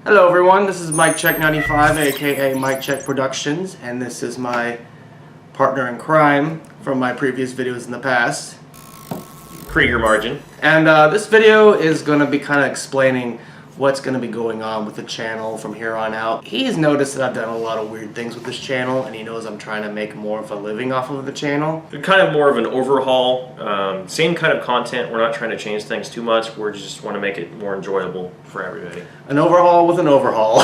Hello everyone, this is MykeCheck'd95, aka MykeCheck'd Productions, and this is my partner in crime from my previous videos in the past, Krieger Margin. And this video is going to be kind of explaining what's going to be going on with the channel from here on out. He's noticed that I've done a lot of weird things with this channel, and he knows I'm trying to make more of a living off of the channel. Kind of more of an overhaul, same kind of content. We're not trying to change things too much. We just want to make it more enjoyable for everybody. An overhaul with an overhaul.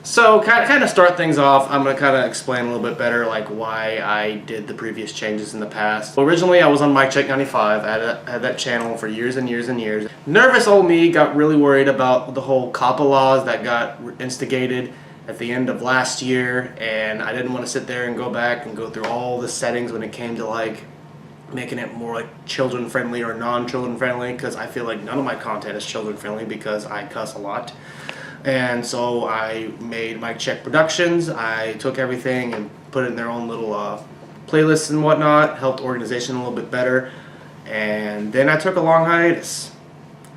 So, kind of start things off, I'm going to kind of explain a little bit better like why I did the previous changes in the past. Originally, I was on MykeCheck'd95. I had that channel for years and years and years. Nervous old me got really worried about the whole COPPA laws that got instigated at the end of last year, and I didn't want to sit there and go back and go through all the settings when it came to like making it more like children friendly or non-children friendly, because I feel like none of my content is children friendly because I cuss a lot. And so I made MykeCheck'd Productions. I took everything and put it in their own little playlists and whatnot, helped organization a little bit better. And then I took a long hiatus.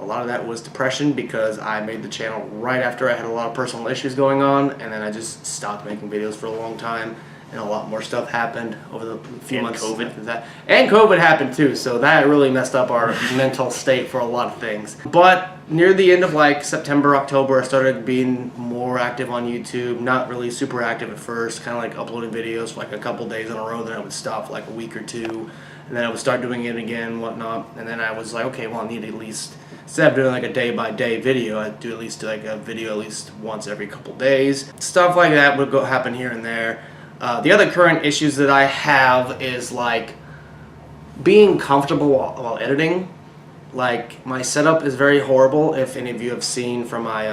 A lot of that was depression because I made the channel right after I had a lot of personal issues going on, and then I just stopped making videos for a long time. And a lot more stuff happened over the few months after that. And COVID happened too, so that really messed up our mental state for a lot of things. But near the end of like September, October, I started being more active on YouTube. Not really super active at first, kind of like uploading videos for like a couple days in a row, then I would stop for like a week or two, and then I would start doing it again, whatnot. And then I was like, okay, well I need at least, instead of doing like a day-by-day video, I'd do at least like a video at least once every couple days. Stuff like that would happen here and there. The other current issues that I have is like being comfortable while editing. Like my setup is very horrible. If any of you have seen from my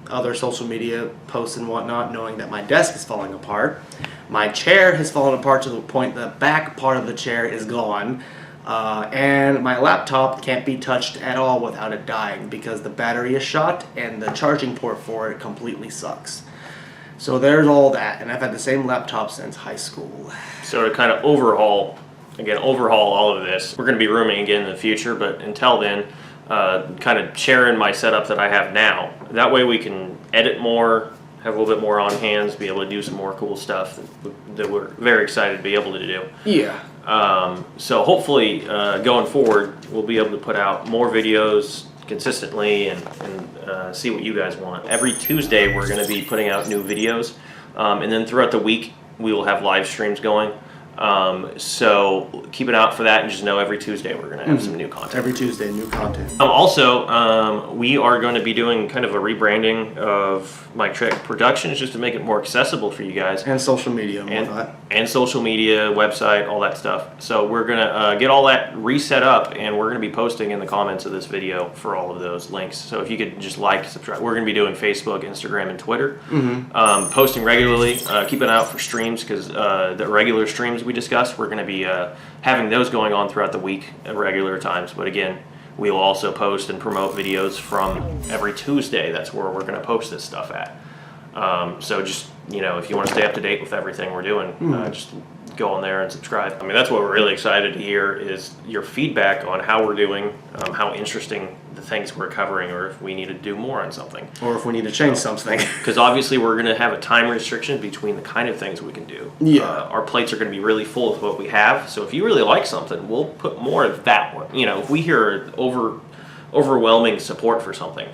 other social media posts and whatnot, knowing that my desk is falling apart. My chair has fallen apart to the point the back part of the chair is gone. And my laptop can't be touched at all without it dying because the battery is shot and the charging port for it completely sucks. So there's all that, and I've had the same laptop since high school. So to kind of overhaul all of this, we're going to be rooming again in the future, but until then, kind of sharing my setup that I have now. That way we can edit more, have a little bit more on hands, be able to do some more cool stuff that we're very excited to be able to do. Yeah. So hopefully going forward, we'll be able to put out more videos consistently and see what you guys want. Every Tuesday we're going to be putting out new videos, and then throughout the week we will have live streams going. So keep an eye out for that, and just know every Tuesday we're going to have some new content. Every Tuesday, new content. Also, we are going to be doing kind of a rebranding of MykeCheck'd Productions just to make it more accessible for you guys. And social media and whatnot. And social media, website, all that stuff. So we're going to get all that reset up, and we're going to be posting in the comments of this video for all of those links. So if you could just like, subscribe. We're going to be doing Facebook, Instagram, and Twitter. Posting regularly. Keep an eye out for streams, because the regular streams we discussed, we're going to be having those going on throughout the week at regular times. But again, we will also post and promote videos from every Tuesday. That's where we're going to post this stuff at. So just, you know, if you want to stay up to date with everything we're doing, just go on there and subscribe. I mean, that's what we're really excited to hear, is your feedback on how we're doing, how interesting the things we're covering, or if we need to do more on something. Or if we need to change something. Because obviously we're going to have a time restriction between the kind of things we can do. Yeah. Our plates are going to be really full with what we have, so if you really like something, we'll put more of that one. You know, if we hear overwhelming support for something,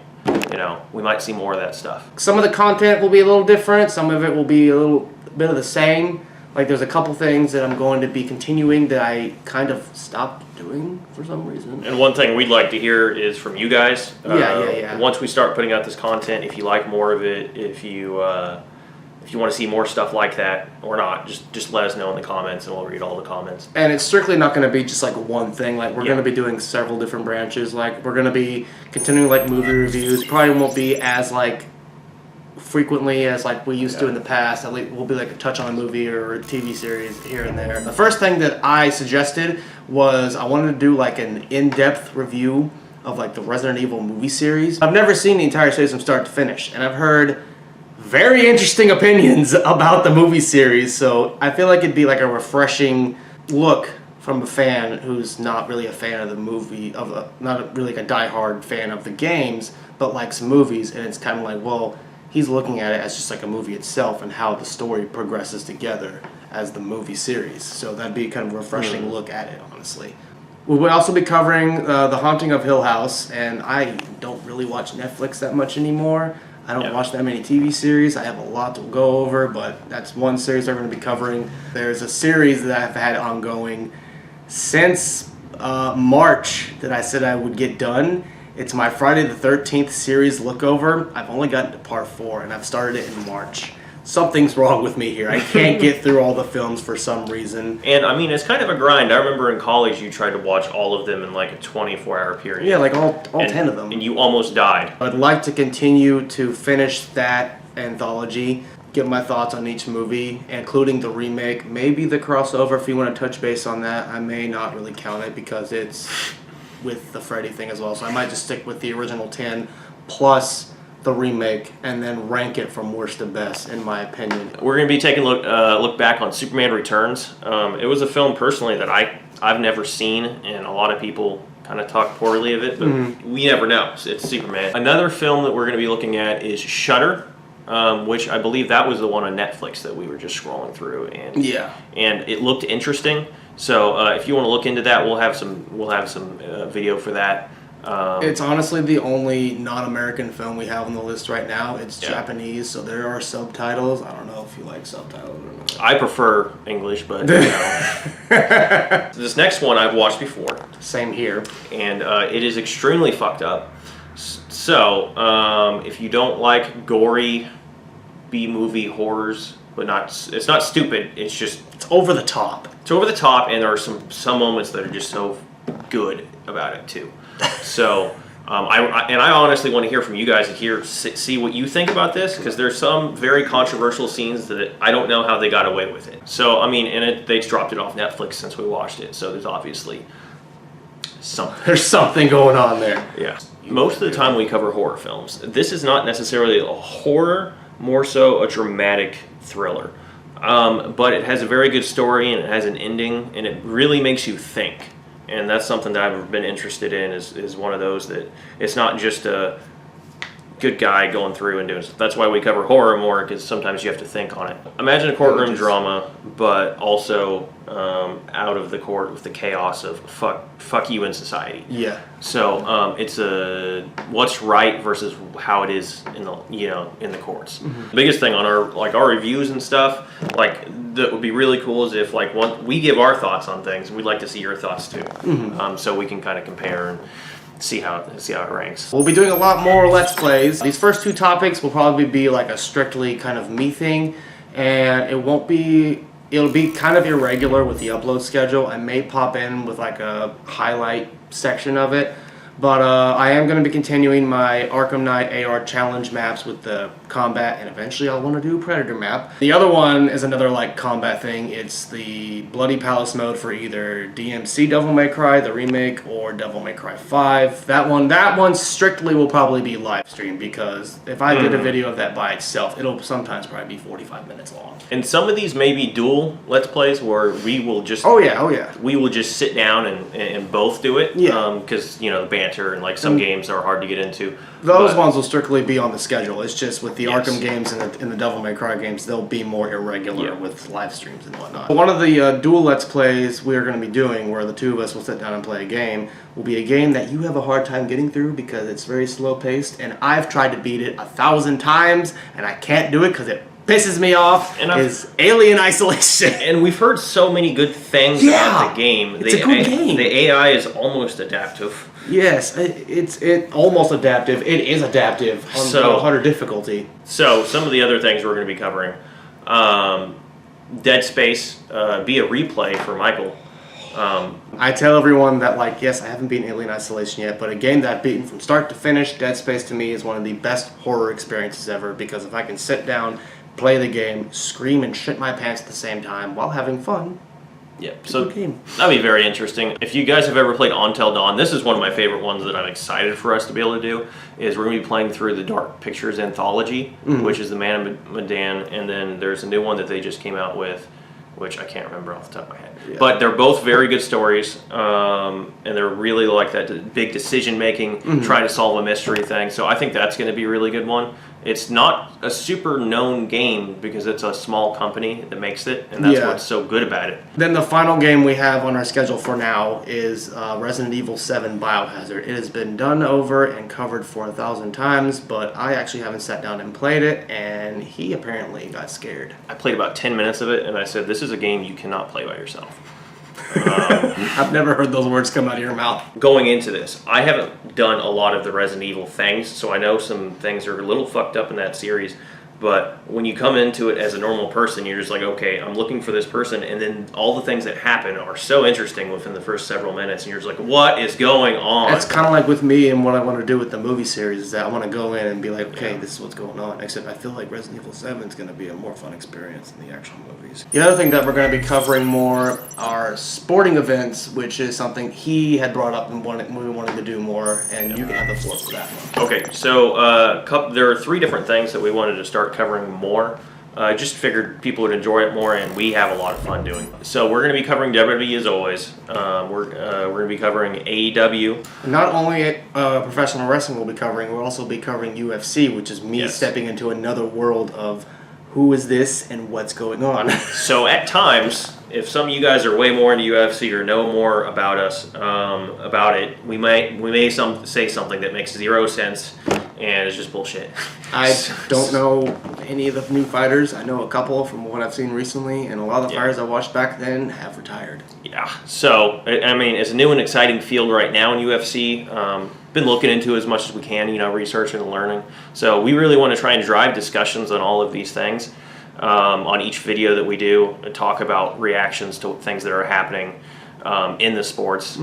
you know, we might see more of that stuff. Some of the content will be a little different. Some of it will be a little bit of the same. Like there's a couple things that I'm going to be continuing that I kind of stopped doing for some reason. And one thing we'd like to hear is from you guys. Yeah. Once we start putting out this content, if you like more of it, if you want to see more stuff like that or not, just let us know in the comments, and we'll read all the comments. And it's strictly not going to be just like one thing. Like we're going to be doing several different branches. Like we're going to be continuing like movie reviews. Probably won't be as like frequently as like we used to in the past. At least we'll be like a touch on a movie or a TV series here and there. The first thing that I suggested was I wanted to do like an in-depth review of like the Resident Evil movie series. I've never seen the entire series from start to finish, and I've heard very interesting opinions about the movie series, so I feel like it'd be like a refreshing look from a fan who's not really a fan of the movie, not really like a diehard fan of the games, but likes movies, and it's kind of like, well, he's looking at it as just like a movie itself and how the story progresses together as the movie series. So that'd be kind of a refreshing look at it, honestly. We will also be covering The Haunting of Hill House, and I don't really watch Netflix that much anymore. I don't watch that many TV series. I have a lot to go over, but that's one series I'm going to be covering. There's a series that I've had ongoing since March that I said I would get done. It's my Friday the 13th series lookover. I've only gotten to part 4, and I've started it in March. Something's wrong with me here. I can't get through all the films for some reason. And I mean, it's kind of a grind. I remember in college you tried to watch all of them in like a 24-hour period. Yeah, like all 10 of them. And you almost died. I'd like to continue to finish that anthology, give my thoughts on each movie, including the remake, maybe the crossover if you want to touch base on that. I may not really count it because it's with the Freddy thing as well, so I might just stick with the original 10 plus the remake and then rank it from worst to best, in my opinion. We're going to be taking a look back on Superman Returns. It was a film personally that I've never seen, and a lot of people kind of talk poorly of it, but we never know. It's Superman. Another film that we're going to be looking at is Shudder, which I believe that was the one on Netflix that we were just scrolling through, and it looked interesting. So if you want to look into that, we'll have some video for that. It's honestly the only non-American film we have on the list right now. It's Japanese, so there are subtitles. I don't know if you like subtitles or not. I prefer English, but you know. This next one I've watched before. Same here. And it is extremely fucked up. So if you don't like gory B-movie horrors, but it's not stupid. It's just it's over the top. It's over the top, and there are some moments that are just so good about it too. So I honestly want to hear from you guys and see what you think about this, because there's some very controversial scenes that I don't know how they got away with it. So I mean, and they dropped it off Netflix since we watched it. So there's obviously there's something going on there. Yeah. Most of the time we cover horror films. This is not necessarily a horror, more so a dramatic thriller. But it has a very good story, and it has an ending, and it really makes you think. And that's something that I've been interested in, is one of those that it's not just a good guy going through and doing stuff. That's why we cover horror more, because sometimes you have to think on it. Imagine a courtroom drama, but also out of the court with the chaos of fuck you in society. Yeah. So it's what's right versus how it is in the courts. The biggest thing on our reviews and stuff, that would be really cool, is if we give our thoughts on things, we'd like to see your thoughts too, so we can kind of compare and see how it ranks. We'll be doing a lot more Let's Plays. These first 2 topics will probably be like a strictly kind of me thing, and it'll be kind of irregular with the upload schedule. I may pop in with like a highlight section of it, but I am going to be continuing my Arkham Knight AR challenge maps with the combat, and eventually I'll want to do Predator map. The other one is another combat thing. It's the Bloody Palace mode for either DMC Devil May Cry, the remake, or Devil May Cry 5. That one strictly will probably be live streamed, because if I did a video of that by itself, it'll sometimes probably be 45 minutes long. And some of these may be dual Let's Plays, where we will just we will just sit down and both do it. Yeah. Because the banter and some games are hard to get into. Those ones will strictly be on the schedule. It's just with the Arkham games and the Devil May Cry games, they'll be more irregular with live streams and whatnot. One of the dual Let's Plays we're going to be doing, where the 2 of us will sit down and play a game, will be a game that you have a hard time getting through because it's very slow paced, and I've tried to beat it 1,000 times and I can't do it because it pisses me off, is Alien Isolation. And we've heard so many good things about the game. It's a good game. The AI is almost adaptive. Yes, it's almost adaptive. It is adaptive on harder difficulty. So some of the other things we're going to be covering. Dead Space, be a replay for Michael. I tell everyone that, yes, I haven't beaten Alien Isolation yet, but a game that I've beaten from start to finish, Dead Space to me is one of the best horror experiences ever, because if I can sit down, play the game, scream and shit my pants at the same time while having fun. Yep. So that'd be very interesting. If you guys have ever played Until Dawn, this is one of my favorite ones that I'm excited for us to be able to do. Is we're going to be playing through the Dark Pictures anthology, which is the Man of Medan, and then there's a new one that they just came out with which I can't remember off the top of my head. Yeah. But they're both very good stories, and they're really like that big decision making, trying to solve a mystery thing. So I think that's going to be a really good one. It's not a super known game because it's a small company that makes it, and that's what's so good about it. Then the final game we have on our schedule for now is Resident Evil 7 Biohazard. It has been done over and covered for 1,000 times, but I actually haven't sat down and played it, and he apparently got scared. I played about 10 minutes of it, and I said, this is a game you cannot play by yourself. I've never heard those words come out of your mouth. Going into this, I haven't done a lot of the Resident Evil things, so I know some things are a little fucked up in that series. But when you come into it as a normal person, you're just like, okay, I'm looking for this person, and then all the things that happen are so interesting within the first several minutes, and you're just like, what is going on? It's kind of like with me and what I want to do with the movie series is that I want to go in and be like, okay, this is what's going on. Except I feel like Resident Evil 7 is going to be a more fun experience than the actual movies. The other thing that we're going to be covering more are sporting events, which is something he had brought up and we wanted to do more, and you can have the floor for that one. Okay, so there are 3 different things that we wanted to start covering more. I just figured people would enjoy it more, and we have a lot of fun doing it. So we're going to be covering WWE as always. We're going to be covering AEW. Not only professional wrestling we'll be covering, we'll also be covering UFC, which is me stepping into another world of who is this and what's going on. So at times, if some of you guys are way more into UFC or know more about us, about it, we may say something that makes 0 sense and it's just bullshit. I don't know any of the new fighters. I know a couple from what I've seen recently, and a lot of the fighters I watched back then have retired. Yeah, so, I mean, it's a new and exciting field right now in UFC. Been looking into as much as we can, researching and learning. So we really want to try and drive discussions on all of these things on each video that we do, and talk about reactions to things that are happening in the sports,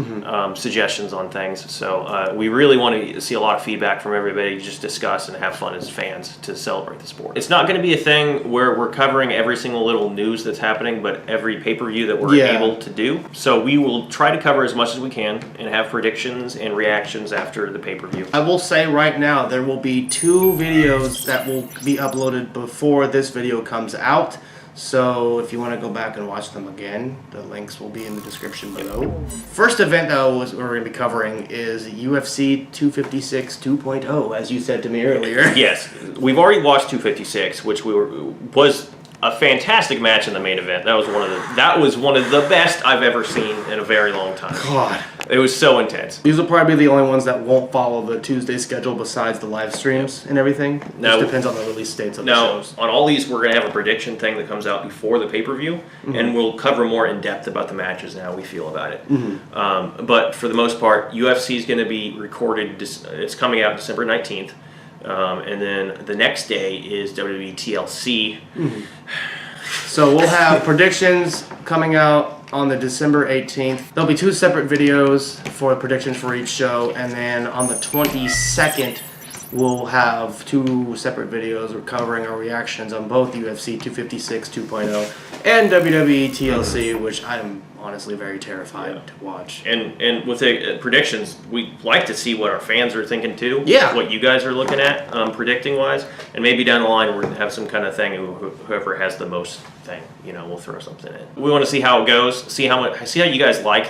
suggestions on things. So we really want to see a lot of feedback from everybody, just discuss and have fun as fans to celebrate the sport. It's not going to be a thing where we're covering every single little news that's happening, but every pay-per-view that we're able to do. So we will try to cover as much as we can and have predictions and reactions after the pay-per-view. I will say right now, there will be 2 videos that will be uploaded before this video comes out. So if you want to go back and watch them again, the links will be in the description below. First event, though, we're going to be covering is UFC 256 2.0, as you said to me earlier. Yes, we've already watched 256, which was a fantastic match in the main event. That was one of the best I've ever seen in a very long time. God. It was so intense. These will probably be the only ones that won't follow the Tuesday schedule besides the live streams and everything. It just depends on the release dates of the shows. On all these, we're going to have a prediction thing that comes out before the pay-per-view, and we'll cover more in depth about the matches and how we feel about it. But for the most part, UFC is going to be recorded. It's coming out December 19th. And then the next day is WWE TLC. So we'll have predictions coming out on the December 18th. There'll be 2 separate videos for predictions for each show, and then on the 22nd we'll have 2 separate videos covering our reactions on both UFC 256 2.0 and WWE TLC, which I'm honestly very terrified to watch. And with the predictions, we like to see what our fans are thinking too. Yeah. What you guys are looking at, predicting wise, and maybe down the line we're gonna have some kind of thing. Whoever has the most thing, we'll throw something in. We want to see how it goes. See how you guys like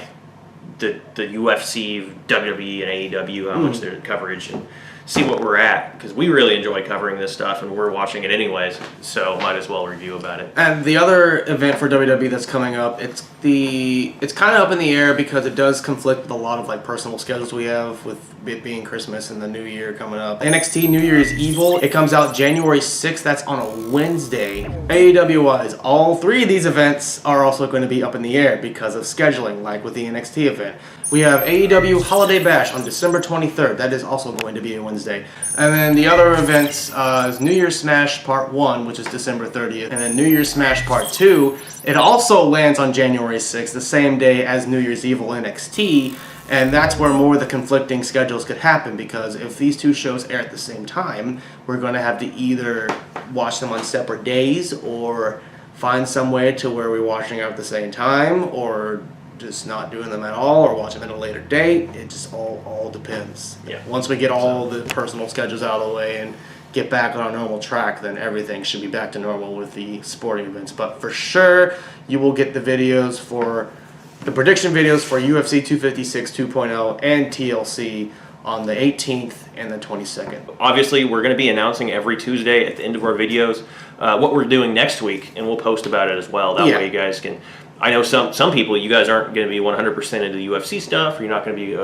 the UFC, WWE, and AEW, how much their coverage, and see what we're at, because we really enjoy covering this stuff and we're watching it anyways, so might as well review about it. And the other event for WWE that's coming up, it's kind of up in the air because it does conflict with a lot of personal schedules we have, with it being Christmas and the New Year coming up. NXT New Year's Evil, it comes out January 6th, that's on a Wednesday. AEW wise, all 3 of these events are also going to be up in the air because of scheduling, like with the NXT event. We have AEW Holiday Bash on December 23rd. That is also going to be a Wednesday. And then the other events is New Year's Smash Part 1, which is December 30th. And then New Year's Smash Part 2, it also lands on January 6th, the same day as New Year's Evil NXT. And that's where more of the conflicting schedules could happen, because if these 2 shows air at the same time, we're going to have to either watch them on separate days or find some way to where we're watching them at the same time, or just not doing them at all or watching them at a later date. It just all depends. Yeah. Once we get all the personal schedules out of the way and get back on our normal track, then everything should be back to normal with the sporting events. But for sure, you will get the videos for the prediction videos for UFC 256 2.0 and TLC on the 18th and the 22nd. Obviously, we're going to be announcing every Tuesday at the end of our videos what we're doing next week, and we'll post about it as well. That way you guys can... I know some people, you guys aren't going to be 100% into the UFC stuff, or you're not going to be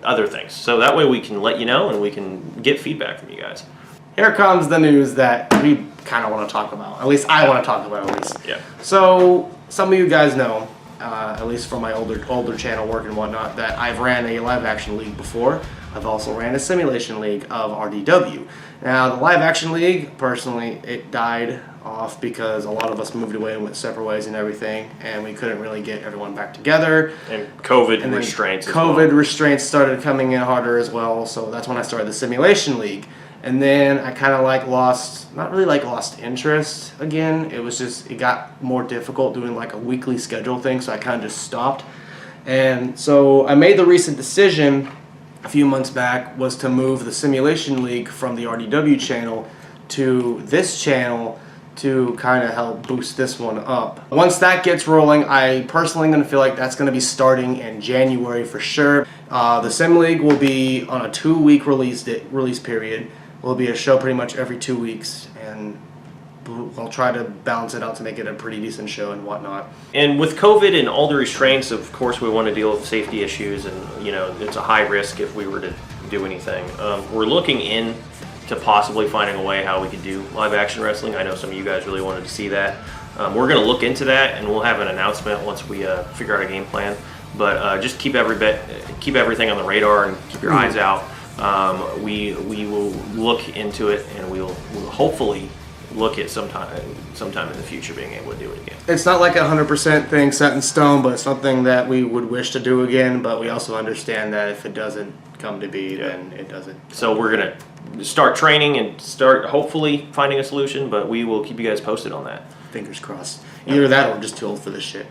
other things. So that way we can let you know, and we can get feedback from you guys. Here comes the news that we kind of want to talk about. At least I want to talk about, at least. Yeah. So, some of you guys know, at least from my older channel work and whatnot, that I've ran a live action league before. I've also ran a simulation league of RDW. Now, the live action league, personally, it died off because a lot of us moved away and went separate ways and everything, and we couldn't really get everyone back together. And COVID restraints. COVID restraints started coming in harder as well, so that's when I started the simulation league. And then I kind of not really lost interest again. It was just, it got more difficult doing like a weekly schedule thing, so I kind of just stopped. And so I made the recent decision a few months back was to move the simulation league from the RDW channel to this channel to kind of help boost this one up. Once that gets rolling, I personally going to feel like that's going to be starting in January for sure. The Sim League will be on a 2-week release period. Will be a show pretty much every 2 weeks, and I'll try to balance it out to make it a pretty decent show and whatnot. And with COVID and all the restraints, of course, we want to deal with safety issues, and you know, it's a high risk if we were to do anything. We're looking in to possibly finding a way how we could do live action wrestling. I know some of you guys really wanted to see that. We're going to look into that, and we'll have an announcement once we figure out a game plan. But just keep everything on the radar and keep your eyes out. We will look into it, and we'll hopefully look at sometime in the future being able to do it again. It's not like a 100% thing set in stone, but it's something that we would wish to do again. But we also understand that if it doesn't come to be, then it doesn't. So we're gonna start training and start hopefully finding a solution, but we will keep you guys posted on that. Fingers crossed. Either that or we're just too old for this shit.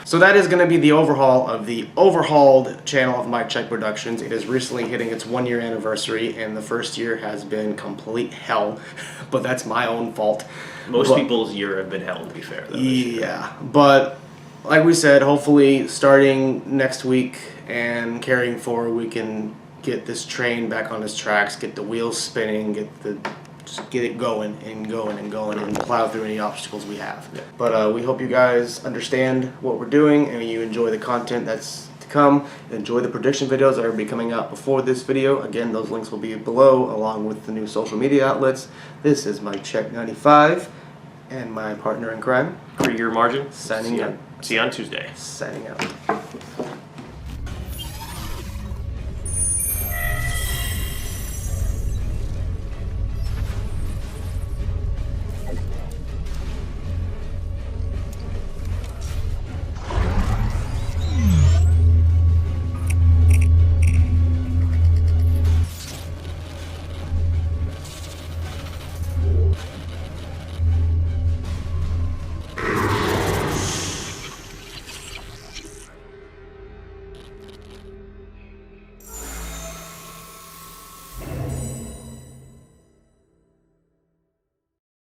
So that is going to be the overhaul of the Overhauled channel of MykeCheck'd Productions. It is recently hitting its 1-year anniversary, and the first year has been complete hell. But that's my own fault. Most people's year have been hell, to be fair. Though, yeah, but like we said, hopefully starting next week and carrying forward, we can get this train back on its tracks, get the wheels spinning, just get it going and plow through any obstacles we have. Yeah. But we hope you guys understand what we're doing and you enjoy the content that's to come. Enjoy the prediction videos that are be coming out before this video. Again, those links will be below along with the new social media outlets. This is MykeCheck'd95 and my partner in crime, Krieger Margin. Signing out. See you on Tuesday. Signing out.